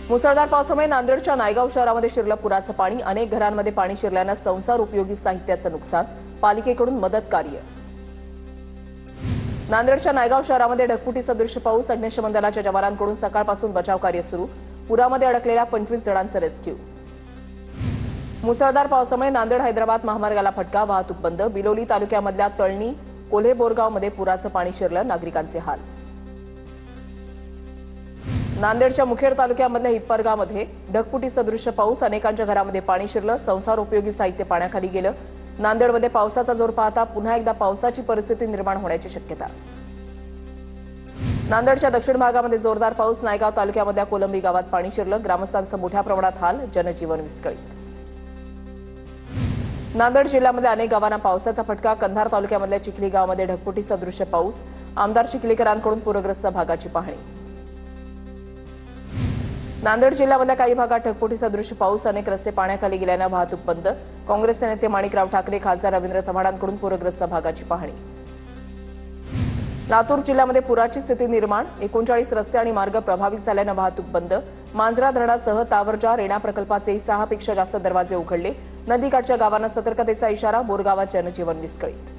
मुसळधार पावसामुळे नांदेडच्या नायगाव शहरामध्ये शिरलं पुराचं पाणी। अनेक घरांमध्ये पाणी शिरल्यानं संसार उपयोगी साहित्याचं नुकसान, पालिकेकडून मदत कार्य। नांदेडच्या नायगाव शहरामध्ये ढगफुटी सदृश पाऊस, अग्निशमन दलाच्या जवानांकडून सकाळपासून बचाव कार्य सुरू। पुरामध्ये अडकलेल्या 25 जणांचं रेस्क्यू। मुसळधार पावसामुळे नांदेड हैदराबाद महामार्गाला फटका, वाहतूक बंद। बिलोली तालुक्यामधल्या तळणी कोल्हे बोरगावमध्ये पुराचं पाणी शिरलं, नागरिकांचे हाल। नांदेडच्या मुखेड तालुक्यामधल्या हिप्परगावमध्ये ढगफुटी सदृश पाऊस, अनेकांच्या घरामध्ये पाणी शिरलं, संसार उपयोगी साहित्य पाण्याखाली गेलं। नांदेडमध्ये पावसाचा जोर पाहता पुन्हा एकदा पावसाची परिस्थिती निर्माण होण्याची शक्यता। नांदेडच्या दक्षिण भागामध्ये जोरदार पाऊस, नायगाव तालुक्यामधल्या कोलंबी गावात पाणी शिरलं, ग्रामस्थांचं मोठ्या प्रमाणात हाल, जनजीवन विस्कळीत। नांदेड जिल्ह्यामध्ये अनेक गावांना पावसाचा फटका, कंधार तालुक्यामधल्या चिखली गावामध्ये ढगफुटी सदृश पाऊस, आमदार चिखलीकरांकडून पूरग्रस्त भागाची पाहणी। नांदेड जिल्ह्यामधल्या काही भागात ढगफुटी सदृश पाऊस, अनेक रस्ते पाण्याखाली गेल्यानं वाहतूक बंद। काँग्रेसचे नेते माणिकराव ठाकरे, खासदार रवींद्र चव्हाणांकडून पूरग्रस्त भागाची पाहणी। लातूर जिल्ह्यामध्ये पुराची स्थिती निर्माण, 39 रस्ते आणि मार्ग प्रभावित झाल्यानं वाहतूक बंद। मांजरा धरणासह तावरजा रेणा प्रकल्पाचे 6 पेक्षा जास्त दरवाजे उघडले। नदीकाठच्या गावांना सतर्कतेचा इशारा, बोरगावात जनजीवन विस्कळीत।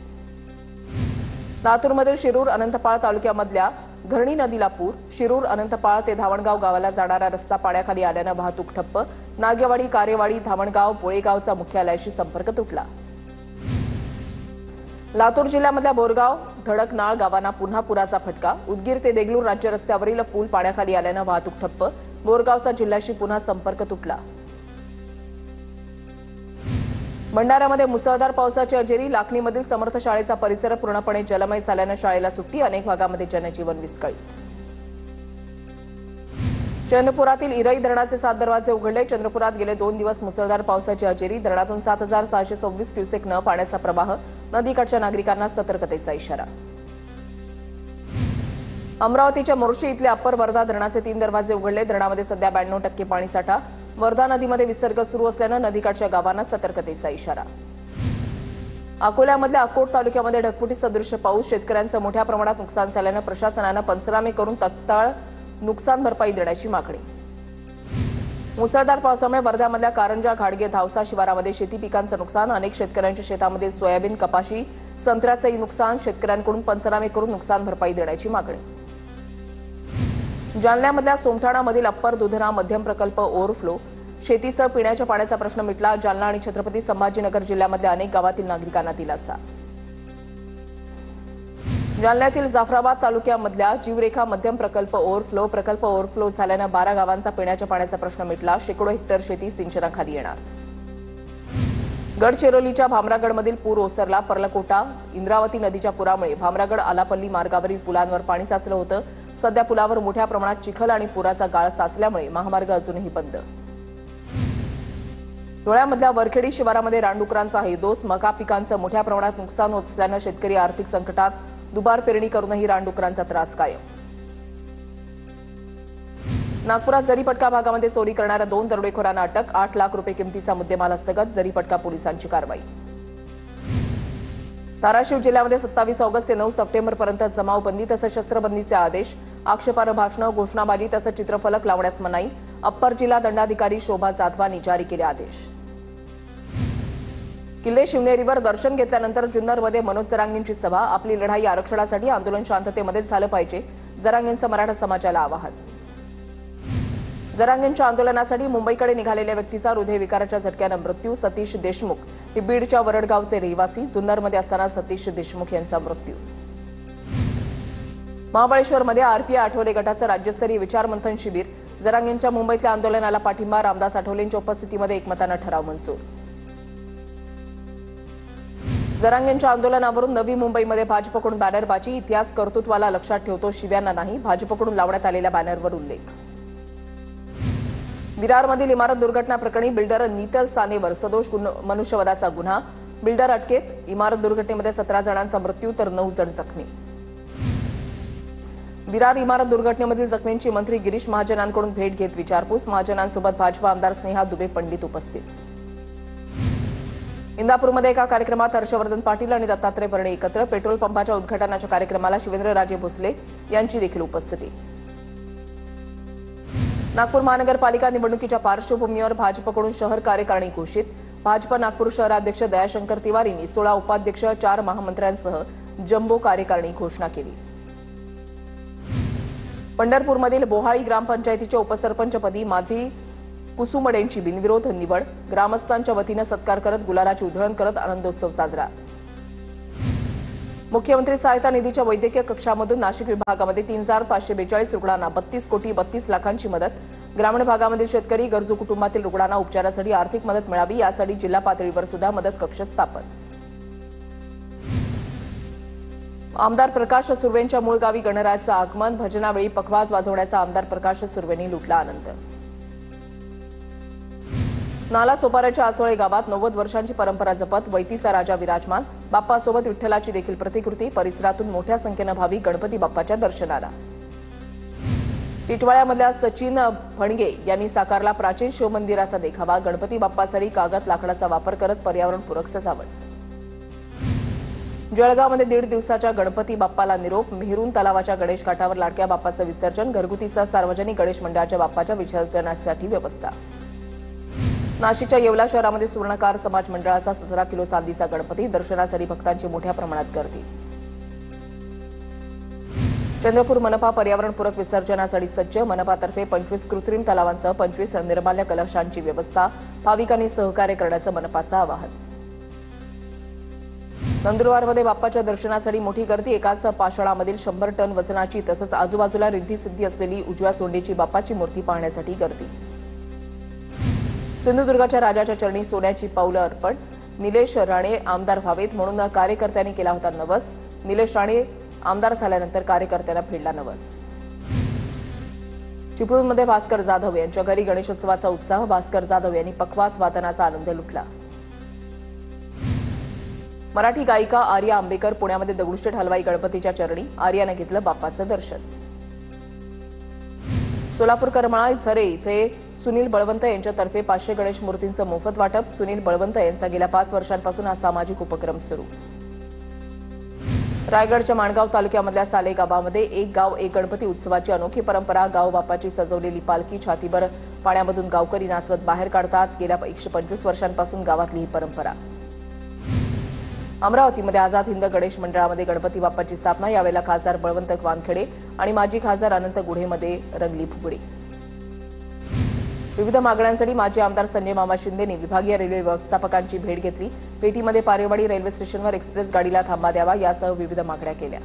लातूरमधील शिरूर अनंतपाळ तालुक्यामधल्या घरणी नदीला पूर, शिरूर अनंतपाळ ते धावणगाव गावाला जाणारा रस्ता पाण्याखाली आल्यानं वाहतूक ठप्प। नागेवाडी, कारेवाडी, धावणगाव, पोळेगावचा मुख्यालयाशी संपर्क तुटला। लातूर जिल्ह्यामधल्या बोरगाव, धडकनाळ गावांना पुन्हा पुराचा फटका। उदगीर ते देगलूर राज्य रस्त्यावरील पूल पाण्याखाली आल्यानं वाहतूक ठप्प। बोरगावचा जिल्ह्याशी पुन्हा संपर्क तुटला। भंडाऱ्यामध्ये मुसळधार पावसाची हजेरी, लाखनीमधील समर्थ शाळेचा परिसर पूर्णपणे जलमय झाल्यानं शाळेला सुट्टी, अनेक भागामध्ये जनजीवन विस्कळीत। चंद्रपुरातील इरई धरणाचे 7 दरवाजे उघडले। चंद्रपुरात गेले 2 दिवस मुसळधार पावसाची हजेरी, धरणातून 7626 क्युसेक न पाण्याचा प्रवाह, नदीकाठच्या नागरिकांना सतर्कतेचा इशारा। अमरावतीच्या मोर्शी इथले अप्पर वर्धा धरणाचे 3 दरवाजे उघडले। धरणामध्ये सध्या 92% पाणीसाठा। वर्धा नदीमध्ये विसर्ग सुरू असल्यानं नदीकाठच्या गावांना सतर्कतेचा इशारा। अकोल्यामधल्या अकोट तालुक्यामध्ये ढगफुटी सदृश पाऊस, शेतकऱ्यांचं मोठ्या प्रमाणात नुकसान झाल्यानं प्रशासनानं पंचनामे करून तत्काळ नुकसान भरपाई देण्याची मागणी। मुसळधार पावसामुळे वर्ध्यामधल्या कारंजा, घाडगे, धावसा शिवारामध्ये शेती पिकांचं नुकसान, अनेक शेतकऱ्यांच्या शेतामध्ये सोयाबीन, कपाशी, संत्र्याचंही नुकसान, शेतकऱ्यांकडून पंचनामे करून नुकसान भरपाई देण्याची मागणी। जालन्यामधल्या सोमठाणामधील अप्पर दुधना मध्यम प्रकल्प ओव्हरफ्लो, शेतीसह पिण्याच्या पाण्याचा प्रश्न मिटला। जालना आणि छत्रपती संभाजीनगर जिल्ह्यामधल्या अनेक गावातील नागरिकांना दिलासा। जालन्यातील जाफराबाद तालुक्यामधल्या जीवरेखा मध्यम प्रकल्प ओव्हरफ्लो झाल्यानं 12 गावांचा पिण्याच्या पाण्याचा प्रश्न मिटला। शेकडो हेक्टर शेती सिंचनाखाली येणार। गडचिरोलीच्या भामरागडमधील पूर ओसरला। पर्लकोटा, इंद्रावती नदीच्या पुरामुळे भामरागड आलापल्ली मार्गावरील पुलांवर पाणी साचलं होतं। सध्या पुलावर मोठ्या प्रमाणात चिखल आणि पुराचा गाळ साचल्यामुळे महामार्ग अजूनही बंद। धुळ्यामधल्या वरखेडी शिवारामध्ये रानडुकरांचा हैदोस, मका पिकांचं मोठ्या प्रमाणात नुकसान होत असल्यानं शेतकरी आर्थिक संकटात, दुबार पेरणी करूनही रानडुकरांचा त्रास कायम। नागपुरात जरीपटका भागामध्ये चोरी करणाऱ्या 2 दरोडेखोरांना अटक, 8 लाख रुपये किमतीचा मुद्देमाल हस्तगत, जरीपटका पोलिसांची कारवाई। धाराशिव जिल्ह्यामध्ये 27 ऑगस्ट ते 9 सप्टेंबरपर्यंत जमावबंदी तसंच शस्त्रबंदीचे आदेश, आक्षेपार्ह भाषणं, घोषणाबाजी तसंच चित्रफलक लावण्यास मनाई। अप्पर जिल्हा दंडाधिकारी शोभा जाधवांनी जारी केले आदेश। किल्ले शिवनेरीवर दर्शन घेतल्यानंतर जुन्नरमध्ये मनोज जरांगेंची सभा, आपली लढाई आरक्षणासाठी, आंदोलन शांततेमध्येच झालं पाहिजे, जरांगेंचं मराठा समाजाला आवाहन। जरांगेंच्या आंदोलनासाठी मुंबईकडे निघालेल्या व्यक्तीचा हृदयविकाराच्या झटक्यानं मृत्यू, सतीश देशमुख हे बीडच्या वरडगावचे रहिवासी, जुन्नरमध्ये असताना सतीश देशमुख यांचा मृत्यू। महाबळेश्वरमध्ये आरपीआय आठवले गटाचं राज्यस्तरीय विचारमंथन शिबिर, जरांगेंच्या मुंबईतल्या आंदोलनाला पाठिंबा, रामदास आठवलेंच्या उपस्थितीमध्ये एकमतानं ठराव मंजूर। जरांगेंच्या आंदोलनावरून नवी मुंबईमध्ये भाजपकडून बॅनरबाजी, इतिहास कर्तृत्वाला लक्षात ठेवतो, शिव्यांना नाही, भाजपकडून लावण्यात आलेल्या बॅनरवर उल्लेख। विरारमधील इमारत दुर्घटना प्रकरणी बिल्डर नीतल सानेवर सदोष मनुष्यवधाचा गुन्हा, बिल्डर अटकेत। इमारत दुर्घटनेमध्ये 17 जणांचा मृत्यू तर 9 जण जखमी। विरार इमारत दुर्घटनेमधील जखमींची मंत्री गिरीश महाजनांकडून भेट घेत विचारपूस, महाजनांसोबत भाजप आमदार स्नेहा दुबे पंडित उपस्थित। इंदापूरमध्ये एका कार्यक्रमात हर्षवर्धन पाटील आणि दत्तात्रय भरणे एकत्र, पेट्रोल पंपाच्या उद्घाटनाच्या कार्यक्रमाला शिवेंद्रराजे भोसले यांची देखील उपस्थिती। नागपूर महानगरपालिका निवडणुकीच्या पार्श्वभूमीवर भाजपकडून शहर कार्यकारिणी घोषित. भाजप नागपूर शहराध्यक्ष दयाशंकर तिवारींनी 16 उपाध्यक्ष 4 महामंत्र्यांसह जम्बो कार्यकारिणी घोषणा केली. पंढरपूरमधील बोहाळी ग्रामपंचायतीच्या उपसरपंचपदी माधवी कुसुमडेंची बिनविरोध निवड. ग्रामस्थांच्या वतीनं सत्कार करत गुलालाची उधळण करत आनंदोत्सव साजरा. मुख्यमंत्री सहायता निधीच्या वैद्यकीय कक्षामधून नाशिक विभागामध्ये 3,542 रुग्णांना 32 कोटी 32 लाखांची मदत. ग्रामीण भागामधील शेतकरी गरजू कुटुंबातील रुग्णांना उपचारासाठी आर्थिक मदत मिळावी यासाठी जिल्हा पातळीवर सुद्धा मदत कक्ष स्थापन. आमदार प्रकाश सुर्वेंच्या मूळ गावी गणरायाचं आगमन. भजनावेळी पखवाज वाजवण्याचा आमदार प्रकाश सुर्वेंनी लुटला आनंद. नालासोपाऱ्याच्या आसोळे गावात 90 वर्षांची परंपरा जपत वैतीचा राजा विराजमान. बाप्पासोबत विठ्ठलाची देखील प्रतिकृती. परिसरातून मोठ्या संख्येनं भाविक गणपती बाप्पाच्या दर्शनाला. टिटवाळ्यामधल्या सचिन भणगे यांनी साकारला प्राचीन शिवमंदिराचा देखावा. गणपती बाप्पासाठी कागद लाकडाचा वापर करत पर्यावरणपूरक सजावट. जळगावमध्ये 1.5 दिवसाच्या गणपती बाप्पाला निरोप. मेहरून तलावाच्या गणेश घाटावर लाडक्या बाप्पाचं विसर्जन. घरगुतीसह सार्वजनिक गणेश मंडळाच्या बाप्पाच्या विसर्जनासाठी व्यवस्था. नाशिकच्या येवला शहरामध्ये सुवर्णकार समाज मंडळाचा 17 किलो चांदीचा गणपती. दर्शनासाठी भक्तांची मोठ्या प्रमाणात गर्दी. चंद्रपूर मनपा पर्यावरणपूरक विसर्जनासाठी सज्ज. मनपातर्फे 25 कृत्रिम तलावांसह 25 निर्माल्य कलशांची व्यवस्था. भाविकांनी सहकार्य करण्याचं मनपाचं आवाहन. नंदुरबारमध्ये बाप्पाच्या दर्शनासाठी मोठी गर्दी. एकाच पाषाणामधील 100 टन वजनाची तसंच आजूबाजूला रिद्धी-सिद्धी असलेली उजव्या सोंडीची बाप्पाची मूर्ती पाहण्यासाठी गर्दी. सिंधुदुर्गाच्या राजाच्या चरणी सोन्याची पावलं अर्पण. निलेश राणे आमदार व्हावेत म्हणून कार्यकर्त्यांनी केला होता नवस. निलेश राणे आमदार झाल्यानंतर कार्यकर्त्यांना फेडला नवस. चिपळूणमध्ये भास्कर जाधव यांच्या घरी गणेशोत्सवाचा उत्साह. भास्कर जाधव यांनी पखवाज वादनाचा आनंद लुटला. मराठी गायिका आर्या आंबेकर पुण्यामध्ये दगडूशेठ हलवाई गणपतीच्या चरणी. आर्याने घेतलं बाप्पाचं दर्शन. सोलापूर करमाळा झरे इथे सुनील बळवंत यांच्यातर्फे 500 गणेश मूर्तींचं मोफत वाटप. सुनील बळवंत यांचा गेल्या 5 वर्षांपासून हा सामाजिक उपक्रम सुरू. रायगडच्या माणगाव तालुक्यामधल्या साले गावामध्ये एक गाव एक गणपती उत्सवाची अनोखी परंपरा. गाव बाप्पाची सजवलेली पालखी छातीभर पाण्यामधून गावकरी नाचवत बाहेर काढतात. गेल्या 125 वर्षांपासून गावातली ही परंपरा. अमरावतीमध्ये आझाद हिंद गणेश मंडळामध्ये गणपती बाप्पाची स्थापना. यावेळेला खासदार बळवंत वानखेडे आणि माजी खासदार अनंत गुढेमध्ये रंगली फुगडी. विविध मागण्यांसाठी माजी आमदार संजय मामा शिंदेंनी विभागीय रेल्वे व्यवस्थापकांची भेट घेतली. भेटीमध्ये पारेवाडी रेल्वे स्टेशनवर एक्सप्रेस गाडीला थांबा द्यावा यासह विविध मागण्या केल्या.